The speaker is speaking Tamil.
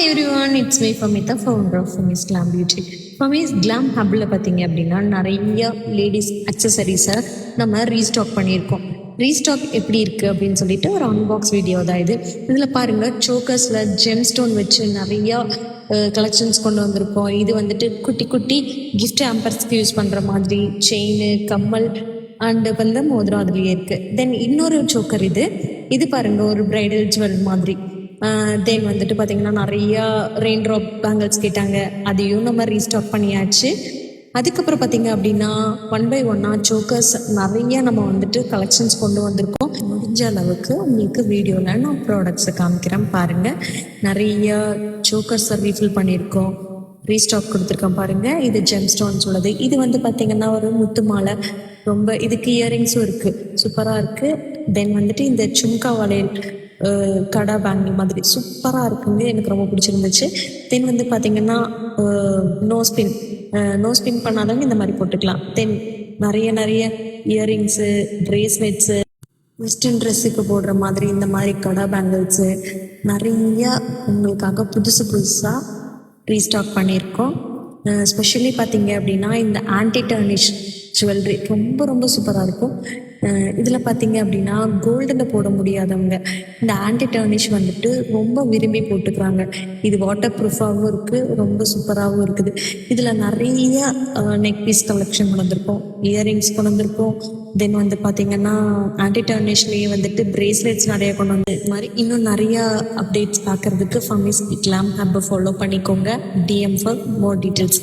Hi everyone, it's me Fahmida, founder of Famis glam beauty. Famis glam ஹப்பில் பார்த்தீங்க அப்படின்னா நிறைய லேடிஸ் அக்சசரிஸை நம்ம ரீஸ்டாக் பண்ணியிருக்கோம். ரீஸ்டாக் எப்படி இருக்குது அப்படின்னு சொல்லிட்டு ஒரு அன்பாக்ஸ் வீடியோ தான் இது. இதில் பாருங்கள், சோக்கர்ஸில் ஜெம் ஸ்டோன் வச்சு நிறையா கலெக்ஷன்ஸ் கொண்டு வந்திருக்கோம். இது வந்துட்டு குட்டி குட்டி கிஃப்ட் ஆம்பர்ஸ்க்கு யூஸ் பண்ணுற மாதிரி செயின், கம்மல் அண்டு வந்து மோதிரம் அதுலேயே இருக்குது. தென் இன்னொரு சோக்கர் இது பாருங்கள், ஒரு பிரைடல் ஜுவல் மாதிரி. தென் வந்துட்டு பார்த்திங்கன்னா நிறையா ரெயின் ட்ராப் பேங்கிள்ஸ் கேட்டாங்க, அதையும் நம்ம ரீஸ்டாக் பண்ணியாச்சு. அதுக்கப்புறம் பார்த்திங்க அப்படின்னா 1 by 1 சோக்கர்ஸ் நிறைய நம்ம வந்துட்டு கலெக்ஷன்ஸ் கொண்டு வந்திருக்கோம். முடிஞ்ச அளவுக்கு உங்களுக்கு வீடியோவில் நான் ப்ராடக்ட்ஸை காமிக்கிறேன் பாருங்கள். நிறைய சோக்கர்ஸை ரீஃபில் பண்ணியிருக்கோம், ரீஸ்டாக் கொடுத்துருக்கோம் பாருங்கள். இது ஜெம் ஸ்டோன்ஸ் உள்ளது. இது வந்து பார்த்திங்கன்னா ஒரு முத்து மாலை, ரொம்ப இதுக்கு இயரிங்ஸும் இருக்குது, சூப்பராக இருக்குது. தென் வந்துட்டு இந்த சும்கா வளையல் கடா பேங்கிள் மாதிரி சூப்பராக இருக்குங்க, எனக்கு ரொம்ப பிடிச்சிருந்துச்சு. தென் வந்து பார்த்திங்கன்னா நோ ஸ்பின் பண்ணாதவங்க இந்த மாதிரி போட்டுக்கலாம். தென் நிறைய இயரிங்ஸு, ப்ரேஸ்லெட்ஸு, வெஸ்டர்ன் ட்ரெஸ்ஸுக்கு போடுற மாதிரி இந்த மாதிரி கடா பேங்கிள்ஸு நிறையா உங்களுக்காக புதுசாக ரீஸ்டாக் பண்ணியிருக்கோம். ஸ்பெஷலி பார்த்தீங்க அப்படின்னா இந்த ஆன்டி டர்னிஷ் ஜுவல்லரி ரொம்ப சூப்பராக இருக்கும். இதில் பார்த்தீங்க அப்படின்னா கோல்டில் போட முடியாதவங்க இந்த ஆன்டி டர்னிஷ் வந்துட்டு ரொம்ப விரும்பி போட்டுக்கிறாங்க. இது வாட்டர் ப்ரூஃபாகவும் இருக்குது, ரொம்ப சூப்பராகவும் இருக்குது. இதில் நிறைய நெக் பீஸ் கலெக்ஷன் கொண்டு வந்திருக்கோம், இயரிங்ஸ் கொண்டு வந்திருக்கோம். தென் வந்து பார்த்திங்கன்னா ஆன்டி டர்னிஷ்லேயே வந்துட்டு ப்ரேஸ்லெட்ஸ் நிறைய கொண்டு வந்து இது மாதிரி இன்னும் நிறையா அப்டேட்ஸ் பார்க்குறதுக்கு ஃபமிஸ் கிளாம் ஹப்பை ஃபாலோ பண்ணிக்கோங்க. DM for more details.